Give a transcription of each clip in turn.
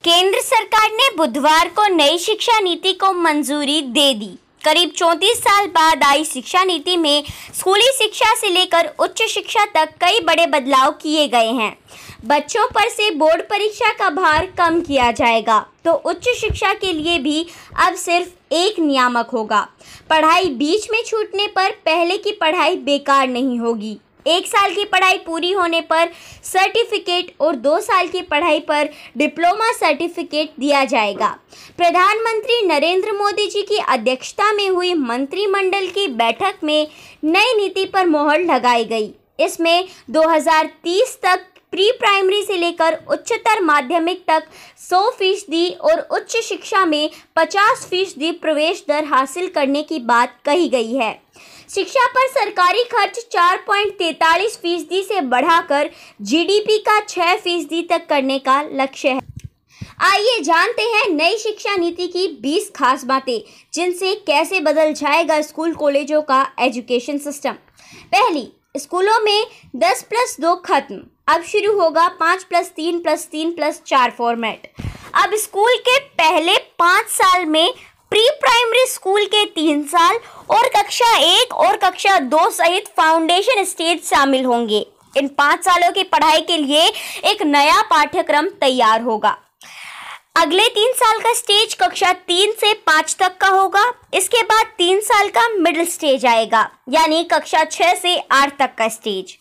केंद्र सरकार ने बुधवार को नई शिक्षा नीति को मंजूरी दे दी। करीब 34 साल बाद आई शिक्षा नीति में स्कूली शिक्षा से लेकर उच्च शिक्षा तक कई बड़े बदलाव किए गए हैं। बच्चों पर से बोर्ड परीक्षा का भार कम किया जाएगा, तो उच्च शिक्षा के लिए भी अब सिर्फ एक नियामक होगा। पढ़ाई बीच में छूटने पर पहले की पढ़ाई बेकार नहीं होगी। 1 साल की पढ़ाई पूरी होने पर सर्टिफिकेट और 2 साल की पढ़ाई पर डिप्लोमा सर्टिफिकेट दिया जाएगा। प्रधानमंत्री नरेंद्र मोदी जी की अध्यक्षता में हुई मंत्रिमंडल की बैठक में नई नीति पर मोहर लगाई गई। इसमें 2030 तक प्री प्राइमरी से लेकर उच्चतर माध्यमिक तक 100% और उच्च शिक्षा में 50% प्रवेश दर हासिल करने की बात कही गई है। शिक्षा पर सरकारी खर्च 4.43% से बढ़ाकर जीडीपी का 6% तक करने का लक्ष्य है। आइए जानते हैं नई शिक्षा नीति की 20 खास बातें, जिनसे कैसे बदल जाएगा स्कूल कॉलेजों का एजुकेशन सिस्टम। पहली, स्कूलों में 10+2 खत्म। अब शुरू होगा 5+3+3+4 फॉर्मेट। अब स्कूल के पहले 5 साल में प्री प्राइमरी स्कूल के 3 साल और कक्षा 1 और कक्षा 2 सहित फाउंडेशन स्टेज शामिल होंगे। इन 5 सालों की पढ़ाई के लिए एक नया पाठ्यक्रम तैयार होगा। अगले 3 साल का स्टेज कक्षा 3 से 5 तक का होगा। इसके बाद 3 साल का मिडिल स्टेज आएगा, यानी कक्षा 6 से 8 तक का स्टेज।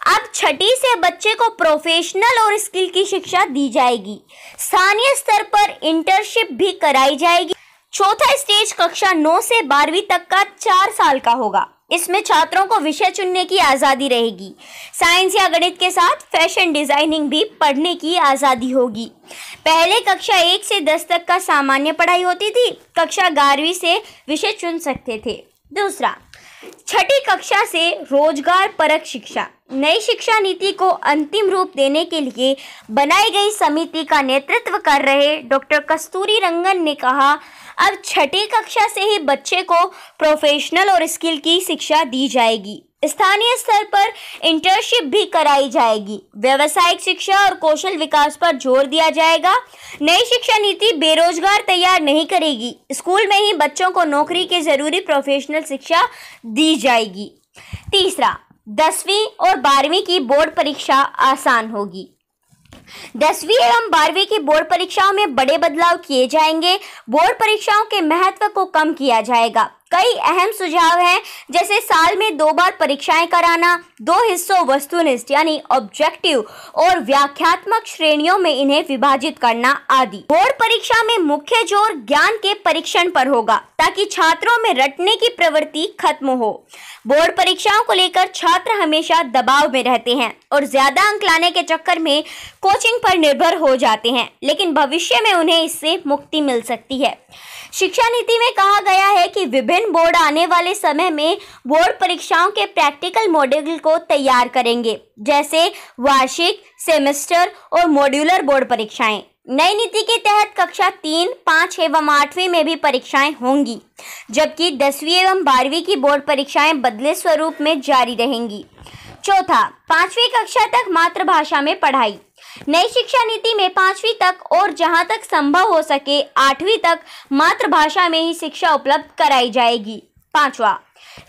अब छठी से बच्चे को प्रोफेशनल और स्किल की शिक्षा दी जाएगी। स्थानीय स्तर पर इंटर्नशिप भी कराई जाएगी। चौथा स्टेज कक्षा 9 से 12वीं तक का 4 साल का होगा। इसमें छात्रों को विषय चुनने की आज़ादी रहेगी। साइंस या गणित के साथ फैशन डिजाइनिंग भी पढ़ने की आज़ादी होगी। पहले कक्षा 1 से 10 तक का सामान्य पढ़ाई होती थी। कक्षा 11वीं से विषय चुन सकते थे। दूसरा, छठी कक्षा से रोजगार परक शिक्षा। नई शिक्षा नीति को अंतिम रूप देने के लिए बनाई गई समिति का नेतृत्व कर रहे डॉक्टर कस्तूरी रंगन ने कहा, अब छठी कक्षा से ही बच्चे को प्रोफेशनल और स्किल की शिक्षा दी जाएगी। स्थानीय स्तर पर इंटर्नशिप भी कराई जाएगी। व्यावसायिक शिक्षा और कौशल विकास पर जोर दिया जाएगा। नई शिक्षा नीति बेरोजगार तैयार नहीं करेगी। स्कूल में ही बच्चों को नौकरी के जरूरी प्रोफेशनल शिक्षा दी जाएगी। तीसरा, 10वीं और 12वीं की बोर्ड परीक्षा आसान होगी। 10वीं एवं 12वीं की बोर्ड परीक्षाओं में बड़े बदलाव किए जाएंगे। बोर्ड परीक्षाओं के महत्व को कम किया जाएगा। कई अहम सुझाव हैं, जैसे साल में 2 बार परीक्षाएं कराना, 2 हिस्सों वस्तुनिष्ठ यानी ऑब्जेक्टिव और व्याख्यात्मक श्रेणियों में इन्हें विभाजित करना आदि। बोर्ड परीक्षा में मुख्य जोर ज्ञान के परीक्षण पर होगा, ताकि छात्रों में रटने की प्रवृत्ति खत्म हो। बोर्ड परीक्षाओं को लेकर छात्र हमेशा दबाव में रहते हैं और ज्यादा अंक लाने के चक्कर में कोचिंग पर निर्भर हो जाते हैं, लेकिन भविष्य में उन्हें इससे मुक्ति मिल सकती है। शिक्षा नीति में कहा गया है कि विभिन्न बोर्ड आने वाले समय में बोर्ड परीक्षाओं के प्रैक्टिकल मॉड्यूल को तैयार करेंगे, जैसे वार्षिक, सेमेस्टर और मॉड्यूलर बोर्ड परीक्षाएं। नई नीति के तहत कक्षा 3, 5 एवं 8वीं में भी परीक्षाएं होंगी, जबकि 10वीं एवं 12वीं की बोर्ड परीक्षाएं बदले स्वरूप में जारी रहेंगी। चौथा, 5वीं कक्षा तक मातृभाषा में पढ़ाई। नई शिक्षा नीति में 5वीं तक और जहां तक संभव हो सके 8वीं तक मातृभाषा में ही शिक्षा उपलब्ध कराई जाएगी। पांचवा,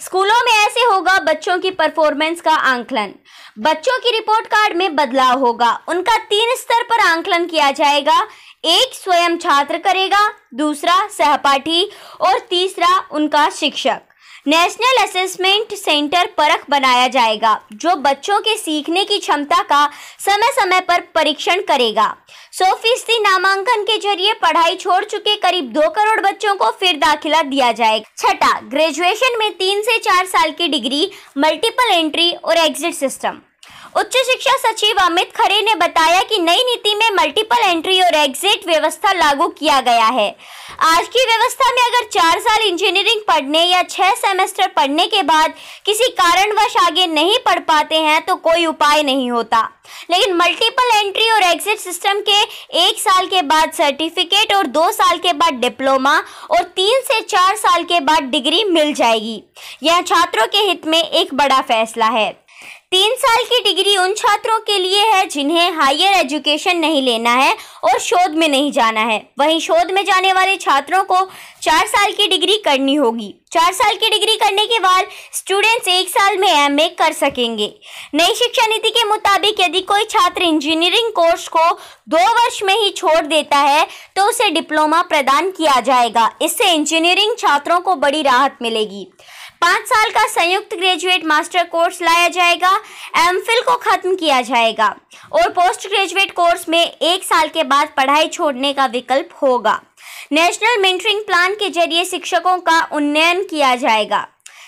स्कूलों में ऐसे होगा बच्चों की परफॉर्मेंस का आंकलन। बच्चों की रिपोर्ट कार्ड में बदलाव होगा। उनका 3 स्तर पर आंकलन किया जाएगा। एक स्वयं छात्र करेगा, दूसरा सहपाठी और तीसरा उनका शिक्षक। नेशनल असेसमेंट सेंटर परख बनाया जाएगा, जो बच्चों के सीखने की क्षमता का समय समय पर परीक्षण करेगा। 100% नामांकन के जरिए पढ़ाई छोड़ चुके करीब 2 करोड़ बच्चों को फिर दाखिला दिया जाएगा। छठा, ग्रेजुएशन में 3 से 4 साल की डिग्री, मल्टीपल एंट्री और एग्जिट सिस्टम। उच्च शिक्षा सचिव अमित खरे ने बताया कि नई नीति में मल्टीपल एंट्री और एग्जिट व्यवस्था लागू किया गया है। आज की व्यवस्था में अगर 4 साल इंजीनियरिंग पढ़ने या 6 सेमेस्टर पढ़ने के बाद किसी कारणवश आगे नहीं पढ़ पाते हैं तो कोई उपाय नहीं होता, लेकिन मल्टीपल एंट्री और एग्जिट सिस्टम के 1 साल के बाद सर्टिफिकेट और 2 साल के बाद डिप्लोमा और 3 से 4 साल के बाद डिग्री मिल जाएगी। यह छात्रों के हित में एक बड़ा फैसला है। 3 साल की डिग्री उन छात्रों के लिए है जिन्हें हायर एजुकेशन नहीं लेना है और शोध में नहीं जाना है। वहीं शोध में जाने वाले छात्रों को 4 साल की डिग्री करनी होगी। 4 साल की डिग्री करने के बाद स्टूडेंट्स 1 साल में एमए कर सकेंगे। नई शिक्षा नीति के मुताबिक यदि कोई छात्र इंजीनियरिंग कोर्स को 2 वर्ष में ही छोड़ देता है तो उसे डिप्लोमा प्रदान किया जाएगा। इससे इंजीनियरिंग छात्रों को बड़ी राहत मिलेगी। 5 साल का संयुक्त ग्रेजुएट मास्टर कोर्स लाया जाएगा। एमफिल को खत्म किया जाएगा और पोस्ट ग्रेजुएट कोर्स में 1 साल के बाद पढ़ाई छोड़ने का विकल्प होगा। नेशनल मेंटरिंग प्लान के जरिए शिक्षकों का उन्नयन किया जाएगा।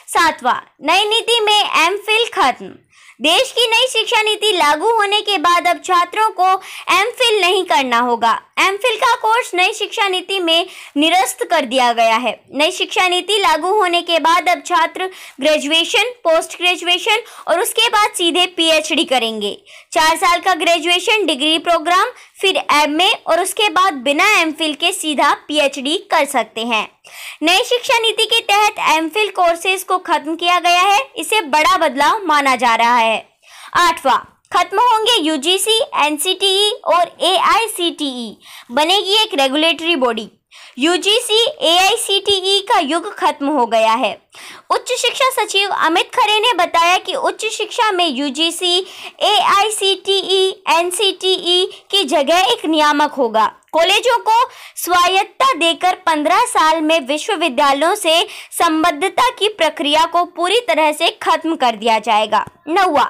7वां, नई नीति में एमफिल खत्म। देश की नई शिक्षा नीति लागू होने के बाद अब छात्रों को एमफिल नहीं करना होगा। एमफिल का कोर्स नई शिक्षा नीति में निरस्त कर दिया गया है। नई शिक्षा नीति लागू होने के बाद अब छात्र ग्रेजुएशन, पोस्ट ग्रेजुएशन और उसके बाद सीधे पीएचडी करेंगे। 4 साल का ग्रेजुएशन डिग्री प्रोग्राम, फिर एमए और उसके बाद बिना एमफिल के सीधा पीएचडी कर सकते हैं। नई शिक्षा नीति के तहत एमफिल कोर्सेज को खत्म किया गया है। इसे बड़ा बदलाव माना जा रहा है। 8वां, खत्म होंगे यूजीसी, एनसीटीई और एआईसीटीई। बनेगी एक रेगुलेटरी बॉडी। यूजीसी, एआईसीटीई का युग खत्म हो गया है। उच्च शिक्षा सचिव अमित खरे ने बताया कि उच्च शिक्षा में यूजीसी, एआईसीटीई, एनसीटीई की जगह एक नियामक होगा। कॉलेजों को स्वायत्तता देकर 15 साल में विश्वविद्यालयों से संबद्धता की प्रक्रिया को पूरी तरह से खत्म कर दिया जाएगा। 9वां,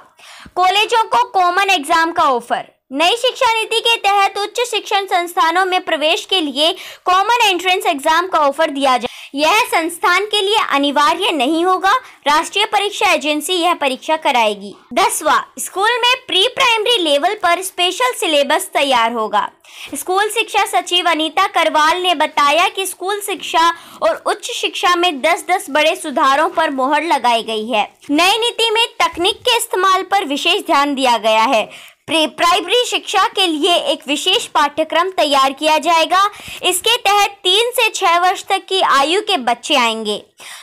कॉलेजों को कॉमन एग्जाम का ऑफर। नई शिक्षा नीति के तहत उच्च शिक्षण संस्थानों में प्रवेश के लिए कॉमन एंट्रेंस एग्जाम का ऑफर दिया जाए। यह संस्थान के लिए अनिवार्य नहीं होगा। राष्ट्रीय परीक्षा एजेंसी यह परीक्षा कराएगी। 10वां, स्कूल में प्री प्राइमरी लेवल पर स्पेशल सिलेबस तैयार होगा। स्कूल शिक्षा सचिव अनीता करवाल ने बताया कि स्कूल शिक्षा और उच्च शिक्षा में 10-10 बड़े सुधारों पर मोहर लगाई गई है। नई नीति में तकनीक के इस्तेमाल पर विशेष ध्यान दिया गया है। प्राइमरी शिक्षा के लिए एक विशेष पाठ्यक्रम तैयार किया जाएगा। इसके तहत 3 से 6 वर्ष तक की आयु के बच्चे आएंगे।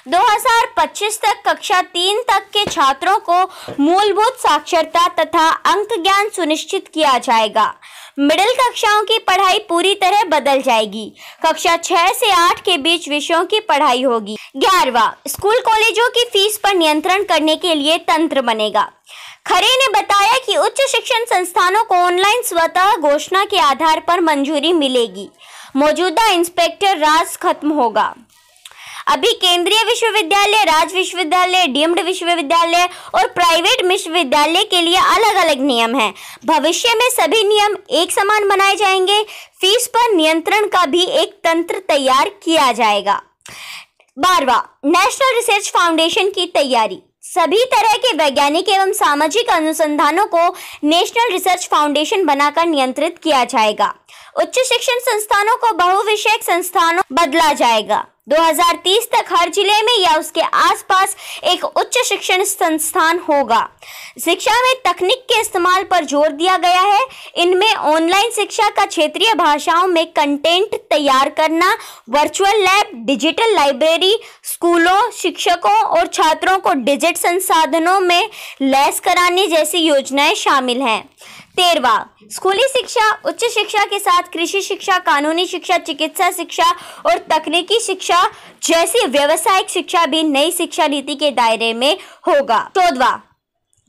2025 तक कक्षा 3 तक के छात्रों को मूलभूत साक्षरता तथा अंक ज्ञान सुनिश्चित किया जाएगा। मिडिल कक्षाओं की पढ़ाई पूरी तरह बदल जाएगी। कक्षा 6 से 8 के बीच विषयों की पढ़ाई होगी। 11वां, स्कूल कॉलेजों की फीस पर नियंत्रण करने के लिए तंत्र बनेगा। खरे ने बताया कि उच्च शिक्षण संस्थानों को ऑनलाइन स्वतः घोषणा के आधार पर मंजूरी मिलेगी। मौजूदा इंस्पेक्टर राज खत्म होगा। अभी केंद्रीय विश्वविद्यालय, राज्य विश्वविद्यालय, डीम्ड विश्वविद्यालय और प्राइवेट विश्वविद्यालय के लिए अलग अलग नियम हैं। भविष्य में सभी नियम एक समान बनाए जाएंगे। फीस पर नियंत्रण का भी एक तंत्र तैयार किया जाएगा। 12वां, नेशनल रिसर्च फाउंडेशन की तैयारी। सभी तरह के वैज्ञानिक एवं सामाजिक अनुसंधानों को नेशनल रिसर्च फाउंडेशन बनाकर नियंत्रित किया जाएगा। उच्च शिक्षण संस्थानों को बहुविषयक संस्थानों बदला जाएगा। 2030 तक हर जिले में या उसके आसपास एक उच्च शिक्षण संस्थान होगा। शिक्षा में तकनीक के इस्तेमाल पर जोर दिया गया है। इनमें ऑनलाइन शिक्षा का क्षेत्रीय भाषाओं में कंटेंट तैयार करना, वर्चुअल लैब, डिजिटल लाइब्रेरी, स्कूलों, शिक्षकों और छात्रों को डिजिटल संसाधनों में लैस कराने जैसी योजनाएं शामिल हैं। 13वां, स्कूली शिक्षा, उच्च शिक्षा के साथ कृषि शिक्षा, कानूनी शिक्षा, चिकित्सा शिक्षा और तकनीकी शिक्षा जैसी व्यावसायिक शिक्षा भी नई शिक्षा नीति के दायरे में होगा। 14वां,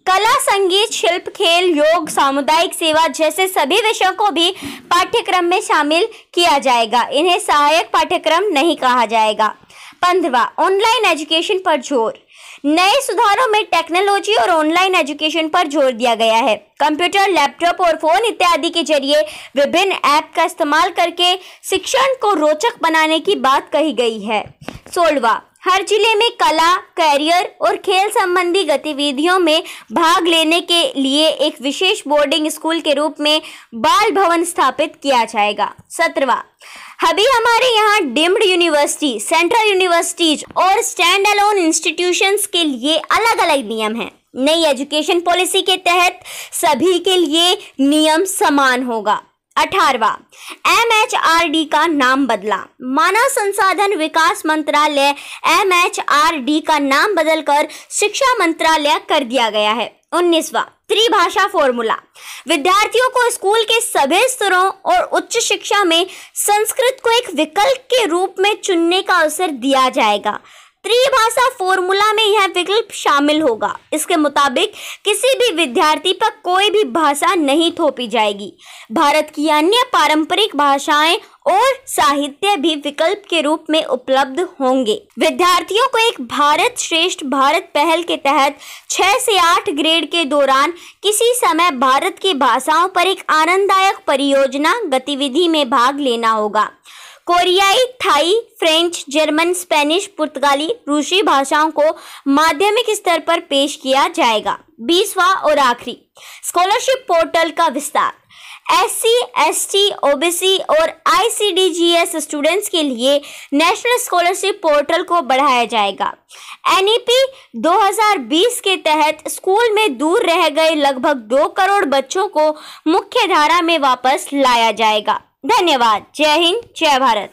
कला, संगीत, शिल्प, खेल, योग, सामुदायिक सेवा जैसे सभी विषयों को भी पाठ्यक्रम में शामिल किया जाएगा। इन्हें सहायक पाठ्यक्रम नहीं कहा जाएगा। 15वां, ऑनलाइन एजुकेशन पर जोर। नए सुधारों में टेक्नोलॉजी और ऑनलाइन एजुकेशन पर जोर दिया गया है। कंप्यूटर, लैपटॉप और फोन इत्यादि के जरिए विभिन्न ऐप का इस्तेमाल करके शिक्षण को रोचक बनाने की बात कही गई है। 16वां, हर जिले में कला, कैरियर और खेल संबंधी गतिविधियों में भाग लेने के लिए एक विशेष बोर्डिंग स्कूल के रूप में बाल भवन स्थापित किया जाएगा। 17वां, अभी हमारे यहाँ डीम्ड यूनिवर्सिटी, सेंट्रल यूनिवर्सिटीज और स्टैंड अलोन इंस्टीट्यूशंस के लिए अलग अलग नियम हैं। नई एजुकेशन पॉलिसी के तहत सभी के लिए नियम समान होगा। 18वां, MHRD का नाम बदला। मानव संसाधन विकास मंत्रालय MHRD का नाम बदलकर शिक्षा मंत्रालय कर दिया गया है। 19वां त्रिभाषा फॉर्मूला। विद्यार्थियों को स्कूल के सभी स्तरों और उच्च शिक्षा में संस्कृत को एक विकल्प के रूप में चुनने का अवसर दिया जाएगा। त्रिभाषा फॉर्मूला में यह विकल्प शामिल होगा। इसके मुताबिक किसी भी विद्यार्थी पर कोई भी भाषा नहीं थोपी जाएगी। भारत की अन्य पारंपरिक भाषाएं और साहित्य भी विकल्प के रूप में उपलब्ध होंगे। विद्यार्थियों को एक भारत श्रेष्ठ भारत पहल के तहत 6 से 8 ग्रेड के दौरान किसी समय भारत की भाषाओं पर एक आनंददायक परियोजना गतिविधि में भाग लेना होगा। कोरियाई, थाई, फ्रेंच, जर्मन, स्पेनिश, पुर्तगाली, रूसी भाषाओं को माध्यमिक स्तर पर पेश किया जाएगा। 20वां और आखिरी स्कॉलरशिप पोर्टल का विस्तार। SC, ST, OBC और ICDGS स्टूडेंट्स के लिए नेशनल स्कॉलरशिप पोर्टल को बढ़ाया जाएगा। NEP 2020 के तहत स्कूल में दूर रह गए लगभग 2 करोड़ बच्चों को मुख्य धारा में वापस लाया जाएगा। धन्यवाद। जय हिंद, जय भारत।